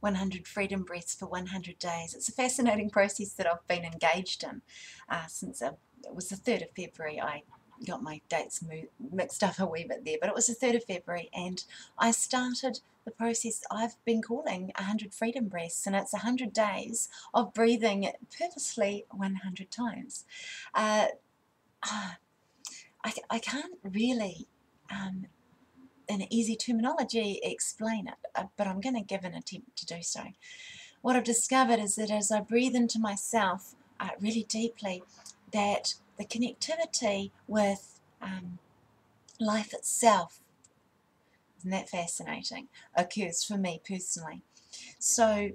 100 freedom breaths for 100 days. It's a fascinating process that I've been engaged in since it was the 3rd of February. I got my dates mixed up a wee bit there, but it was the 3rd of February, and I started the process I've been calling 100 freedom breaths, and it's 100 days of breathing purposely 100 times. I can't really in easy terminology explain it, but I'm going to give an attempt to do so. What I've discovered is that as I breathe into myself really deeply, that the connectivity with life itself, isn't that fascinating, occurs for me personally. So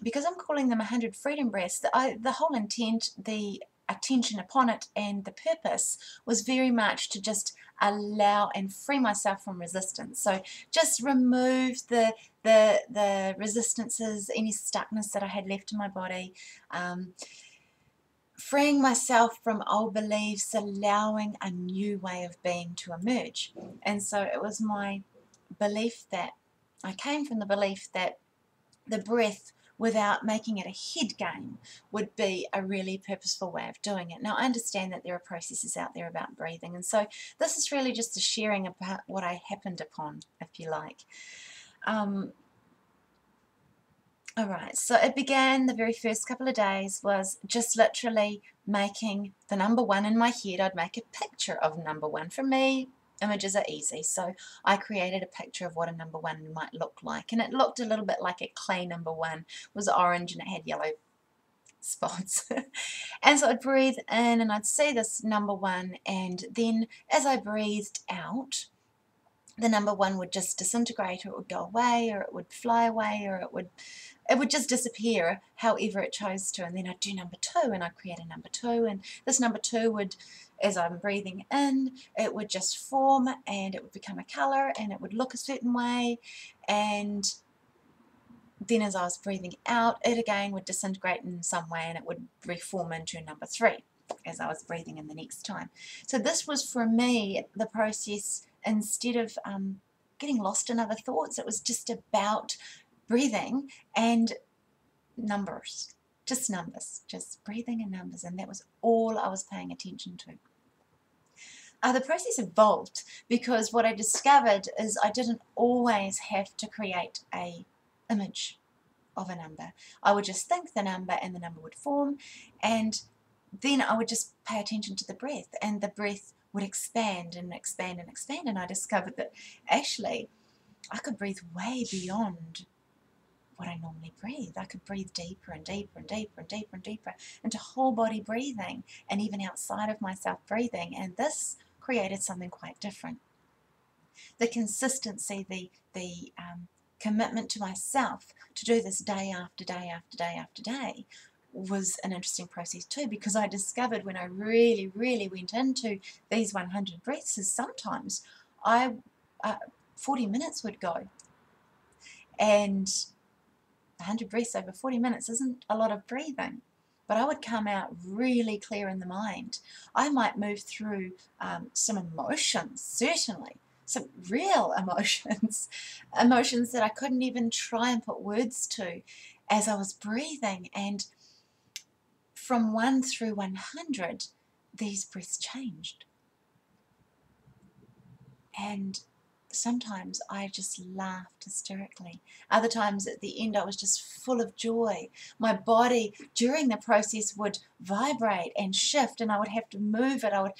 because I'm calling them 100 freedom breaths, the whole intent, the attention upon it, and the purpose was very much to just allow and free myself from resistance. So just remove the resistances, any stuckness that I had left in my body, freeing myself from old beliefs, allowing a new way of being to emerge. And so it was my belief that I came from the belief that the breath, without making it a head game, would be a really purposeful way of doing it. Now, I understand that there are processes out there about breathing, and so this is really just a sharing about what I happened upon, if you like. Alright, so it began, the very first couple of days was just literally making the number 1 in my head. I'd make a picture of number 1. For me, images are easy, so I created a picture of what a number 1 might look like, and it looked a little bit like a clay number 1. It was orange and it had yellow spots. And so I'd breathe in and I'd see this number 1, and then as I breathed out, the number 1 would just disintegrate, or it would go away, or it would fly away, or it would just disappear however it chose to. And then I'd do number 2, and I'd create a number 2, and this number 2 would, as I'm breathing in, it would just form, and it would become a colour, and it would look a certain way, and then as I was breathing out, it again would disintegrate in some way, and it would reform into number 3 as I was breathing in the next time. So this was for me the process. Instead of getting lost in other thoughts, it was just about breathing and numbers, just breathing and numbers, and that was all I was paying attention to. The process evolved because what I discovered is I didn't always have to create a image of a number. I would just think the number, and the number would form, and then I would just pay attention to the breath, and the breath would expand and expand and expand, and I discovered that actually I could breathe way beyond what I normally breathe. I could breathe deeper and deeper and deeper and deeper and deeper into whole body breathing, and even outside of myself breathing, and this created something quite different. The consistency, the commitment to myself to do this day after day after day after day was an interesting process too, because I discovered when I really, really went into these 100 breaths is sometimes 40 minutes would go, and 100 breaths over 40 minutes isn't a lot of breathing, but I would come out really clear in the mind. I might move through some emotions, certainly, some real emotions, emotions that I couldn't even try and put words to as I was breathing, and from 1 through 100, these breaths changed. And sometimes I just laughed hysterically. Other times at the end I was just full of joy. My body during the process would vibrate and shift, and I would have to move it. I would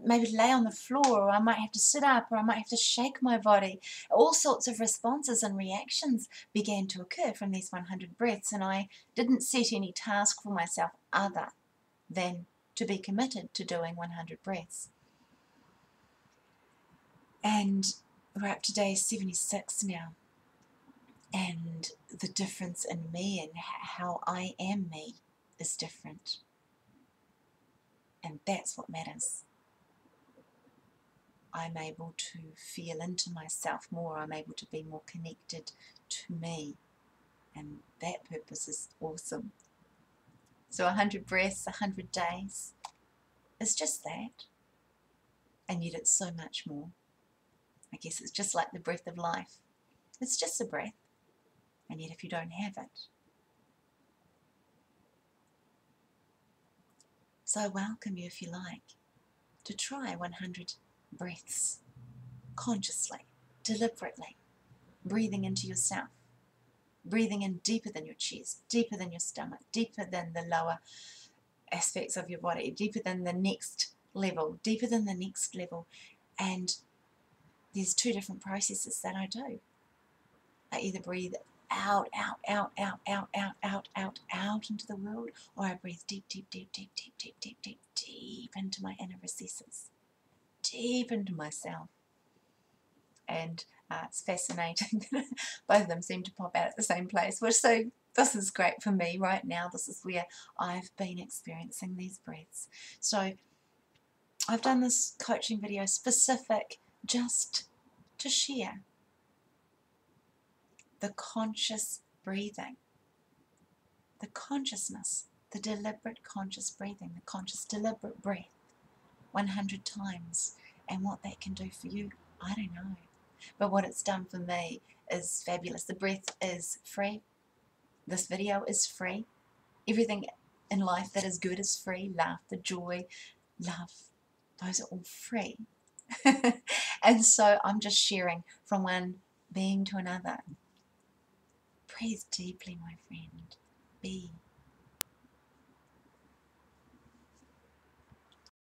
maybe lay on the floor, or I might have to sit up, or I might have to shake my body. All sorts of responses and reactions began to occur from these 100 breaths, and I didn't set any task for myself other than to be committed to doing 100 breaths. And we're up to day 76 now, and the difference in me and how I am me is different, and that's what matters. I'm able to feel into myself more, I'm able to be more connected to me, and that purpose is awesome. So 100 breaths, 100 days is just that, and yet it's so much more. I guess it's just like the breath of life. It's just a breath, and And yet if you don't have it. So I welcome you, if you like, to try 100 breaths consciously, deliberately, breathing into yourself, breathing in deeper than your chest, deeper than your stomach, deeper than the lower aspects of your body, deeper than the next level, deeper than the next level. And there's two different processes that I do. I either breathe out, out, out, out, out, out, out, out, out into the world, or I breathe deep, deep, deep, deep, deep, deep, deep, deep, deep into my inner recesses, deep into myself. And it's fascinating. Both of them seem to pop out at the same place, which so this is great for me right now. This is where I've been experiencing these breaths. So I've done this coaching video specific just to share the conscious breathing, the consciousness, the deliberate conscious breathing, the conscious deliberate breath 100 times, and what that can do for you, I don't know. But what it's done for me is fabulous. The breath is free. This video is free. Everything in life that is good is free. Laughter, joy, love, those are all free. And so I'm just sharing from one being to another. Breathe deeply, my friend. Be